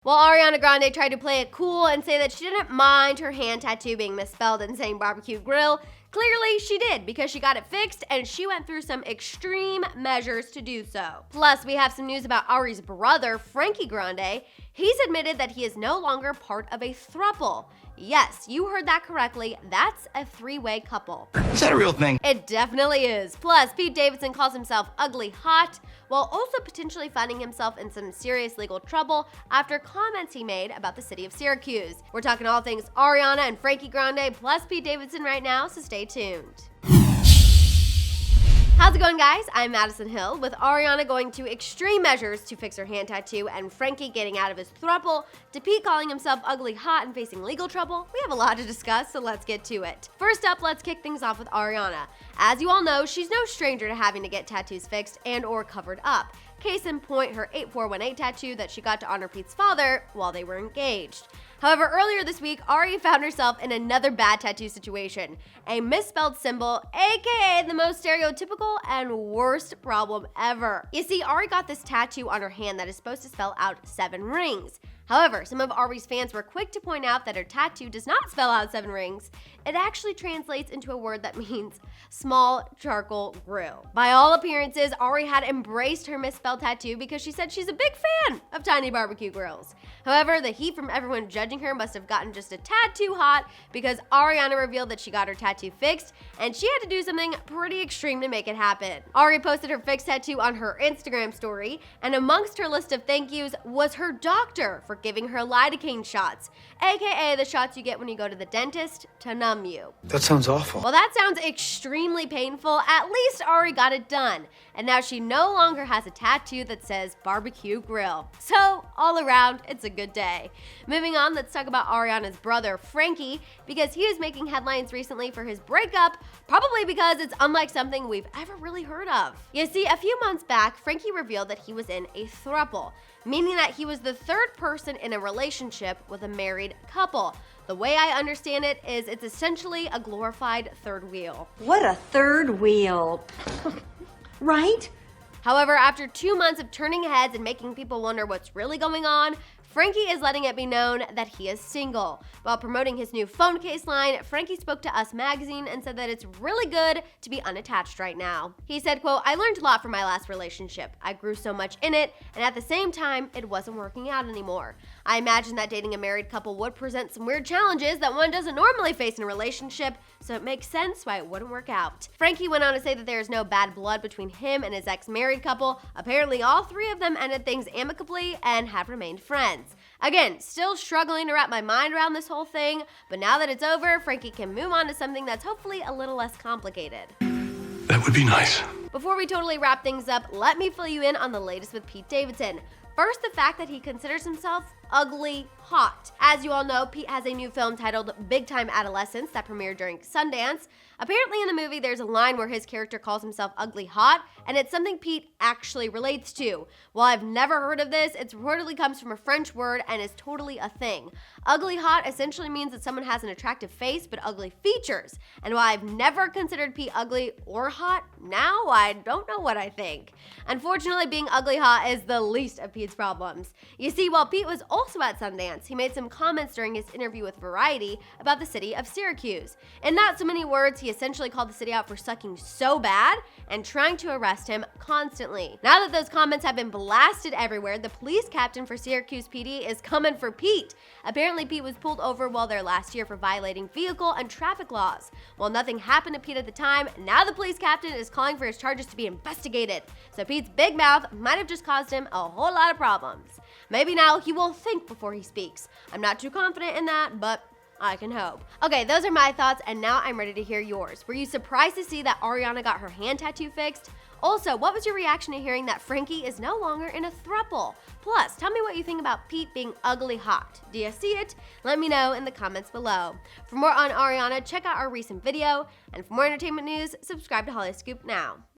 While Ariana Grande tried to play it cool and say that she didn't mind her hand tattoo being misspelled and saying BBQ grill, clearly she did because she got it fixed and she went through some extreme measures to do so. Plus, we have some news about Ari's brother, Frankie Grande. He's admitted that he is no longer part of a throuple. Yes, you heard that correctly. That's a three-way couple. Is that a real thing? It definitely is. Plus, Pete Davidson calls himself ugly hot, while also potentially finding himself in some serious legal trouble after comments he made about the city of Syracuse. We're talking all things Ariana and Frankie Grande plus Pete Davidson right now, so stay tuned. How's it going, guys? I'm Madison Hill. With Ariana going to extreme measures to fix her hand tattoo and Frankie getting out of his throuple, to Pete calling himself ugly hot and facing legal trouble, we have a lot to discuss, so let's get to it. First up, let's kick things off with Ariana. As you all know, she's no stranger to having to get tattoos fixed and or covered up. Case in point, her 8418 tattoo that she got to honor Pete's father while they were engaged. However, earlier this week, Ari found herself in another bad tattoo situation, a misspelled symbol, aka the most stereotypical and worst problem ever. You see, Ari got this tattoo on her hand that is supposed to spell out 7 rings. However, some of Ari's fans were quick to point out that her tattoo does not spell out 7 rings. It actually translates into a word that means small charcoal grill. By all appearances, Ari had embraced her misspelled tattoo because she said she's a big fan of tiny barbecue grills. However, the heat from everyone judging her must have gotten just a tad too hot because Ariana revealed that she got her tattoo fixed and she had to do something pretty extreme to make it happen. Ari posted her fixed tattoo on her Instagram story, and amongst her list of thank yous was her doctor for giving her lidocaine shots, aka the shots you get when you go to the dentist to numb you. That sounds awful. Well, that sounds extremely painful. At least Ari got it done, and now she no longer has a tattoo that says barbecue grill. So all around, it's a good day. Moving on, let's talk about Ariana's brother, Frankie, because he is making headlines recently for his breakup, probably because it's unlike something we've ever really heard of. You see, a few months back, Frankie revealed that he was in a throuple, meaning that he was the third person in a relationship with a married couple. The way I understand it is it's essentially a glorified third wheel. What a third wheel, right? However, after 2 months of turning heads and making people wonder what's really going on, Frankie is letting it be known that he is single. While promoting his new phone case line, Frankie spoke to Us Magazine and said that it's really good to be unattached right now. He said, quote, "I learned a lot from my last relationship. I grew so much in it, and at the same time, it wasn't working out anymore. I imagine that dating a married couple would present some weird challenges that one doesn't normally face in a relationship, so it makes sense why it wouldn't work out." Frankie went on to say that there is no bad blood between him and his ex-married couple. Apparently, all 3 of them ended things amicably and have remained friends. Again, still struggling to wrap my mind around this whole thing, but now that it's over, Frankie can move on to something that's hopefully a little less complicated. That would be nice. Before we totally wrap things up, let me fill you in on the latest with Pete Davidson. First, the fact that he considers himself ugly hot. As you all know, Pete has a new film titled Big Time Adolescence that premiered during Sundance. Apparently in the movie, there's a line where his character calls himself ugly hot, and it's something Pete actually relates to. While I've never heard of this, it reportedly comes from a French word and is totally a thing. Ugly hot essentially means that someone has an attractive face but ugly features. And while I've never considered Pete ugly or hot, now I don't know what I think. Unfortunately, being ugly hot is the least of Pete's problems. You see, while Pete was also at Sundance, he made some comments during his interview with Variety about the city of Syracuse. In not so many words, he essentially called the city out for sucking so bad and trying to arrest him constantly. Now that those comments have been blasted everywhere, the police captain for Syracuse PD is coming for Pete. Apparently, Pete was pulled over while there last year for violating vehicle and traffic laws. While nothing happened to Pete at the time, now the police captain is calling for his charges to be investigated. So Pete's big mouth might have just caused him a whole lot of problems. Maybe now he will think before he speaks. I'm not too confident in that, but I can hope. Okay, those are my thoughts, and now I'm ready to hear yours. Were you surprised to see that Ariana got her hand tattoo fixed? Also, what was your reaction to hearing that Frankie is no longer in a throuple? Plus, tell me what you think about Pete being ugly hot. Do you see it? Let me know in the comments below. For more on Ariana, check out our recent video, and for more entertainment news, subscribe to Hollyscoop now.